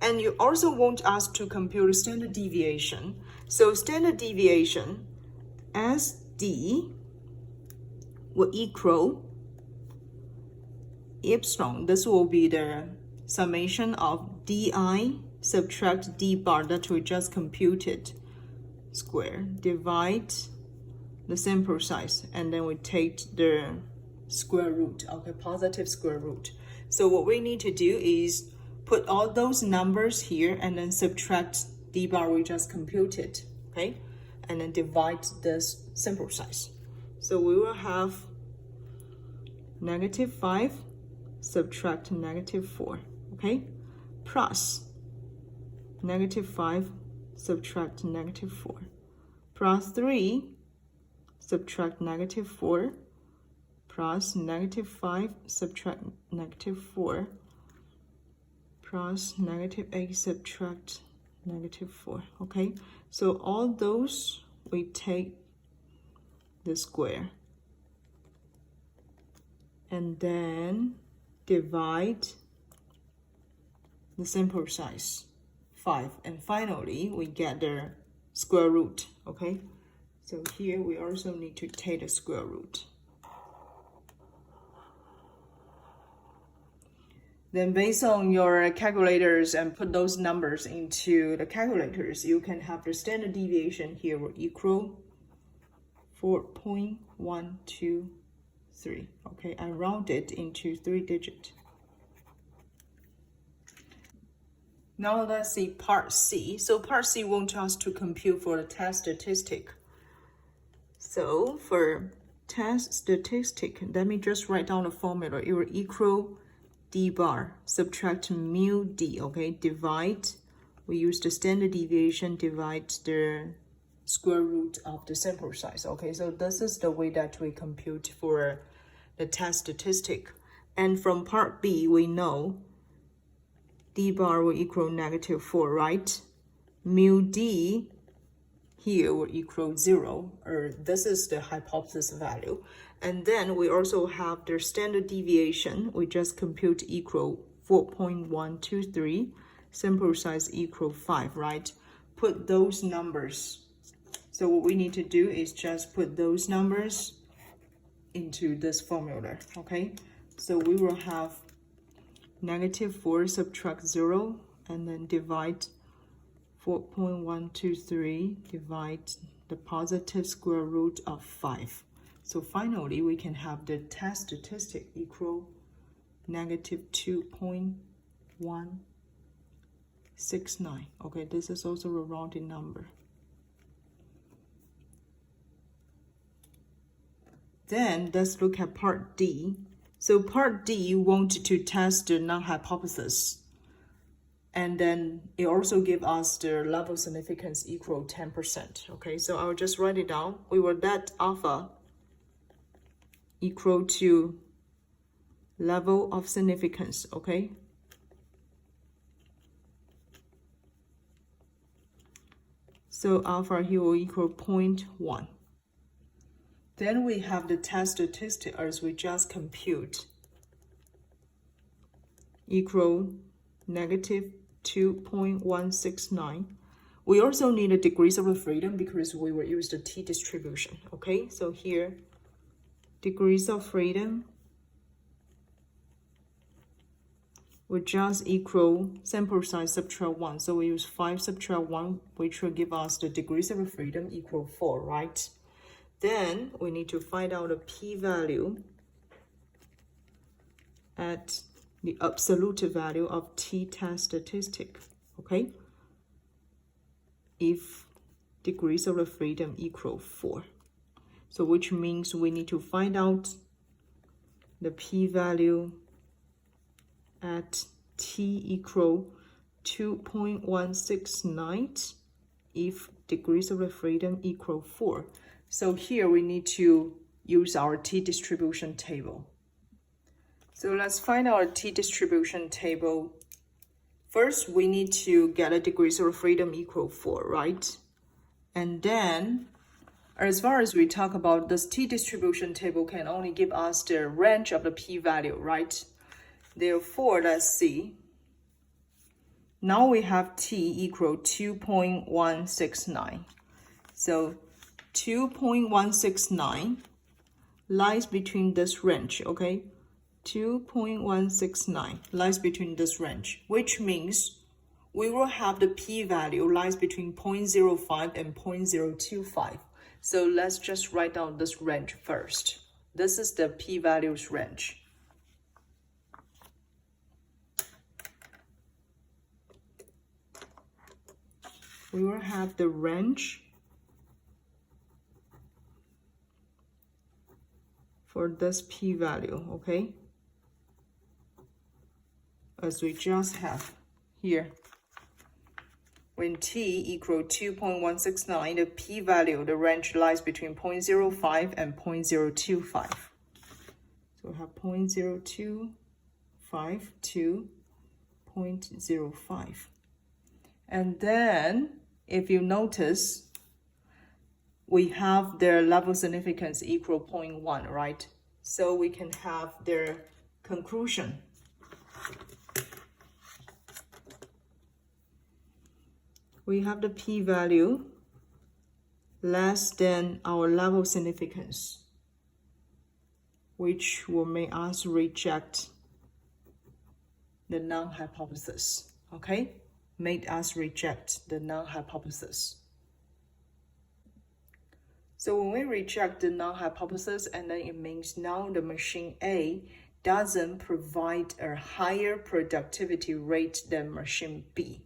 And you also want us to compute standard deviation. So standard deviation, SD, will equal epsilon. This will be the summation of di subtract d bar that we just computed square, divide the sample size, and then we take the square root, okay, positive square root. So what we need to do is put all those numbers here and then subtract d bar we just computed, okay, and then divide this sample size. So we will have -5 subtract -4, okay, plus -5 subtract -4, plus 3 subtract -4, plus -5 subtract -4, plus -8 subtract -4, okay? So all those, we take the square and then divide the sample size, 5, and finally we get the square root, okay? So here we also need to take the square root. Then based on your calculators and put those numbers into the calculators, you can have the standard deviation here will equal 4.123. Okay, I round it into 3 digits. Now let's see part C. So part C wants us to compute for the test statistic. So for test statistic, let me just write down the formula. It will equal d bar subtract mu d, okay, divide, we use the standard deviation, divide the square root of the sample size, okay? So this is the way that we compute for the test statistic. And from part B, we know d bar will equal -4, right? Mu d here will equal 0, or this is the hypothesis value. And then we also have the standard deviation. We just compute equal 4.123, sample size equal 5, right? Put those numbers. So what we need to do is just put those numbers into this formula, okay? So we will have -4 subtract 0 and then divide 4.123 divide the positive square root of 5. So finally, we can have the test statistic equal -2.169. Okay, this is also a rounded number. Then let's look at part D. So part D, you want to test the null hypothesis. And then it also gives us the level significance equal 10%. Okay, so I'll just write it down. We will let alpha equal to level of significance, okay? So alpha here will equal 0.1. Then we have the test statistic as we just compute equal -2.169. We also need a degrees of freedom because we will use the t distribution, okay? So here, degrees of freedom will just equal sample size subtract 1. So we use 5 subtract 1, which will give us the degrees of freedom equal 4, right? Then we need to find out the p-value at the absolute value of t-test statistic, okay? If degrees of freedom equal 4. So which means we need to find out the p-value at t equal 2.169 if degrees of freedom equal 4. So here we need to use our t distribution table. So let's find our t distribution table. First, we need to get a degrees of freedom equal 4, right? And then, as far as we talk about this t distribution table can only give us the range of the p-value, right? Therefore, let's see. Now we have t equal 2.169. So 2.169 lies between this range, okay? 2.169 lies between this range, which means we will have the p-value lies between 0.05 and 0.025. So let's just write down this range first. This is the p-values range. We will have the range for this p-value, okay? As we just have here. When t equal 2.169, the p-value, the range lies between 0.05 and 0.025. So we have 0.025 to 0.05. And then, if you notice, we have their level significance equal 0.1, right? So we can have their conclusion. We have the p-value less than our level significance, which will make us reject the null hypothesis, okay? Made us reject the null hypothesis. So when we reject the null hypothesis, and then it means now the machine A doesn't provide a higher productivity rate than machine B.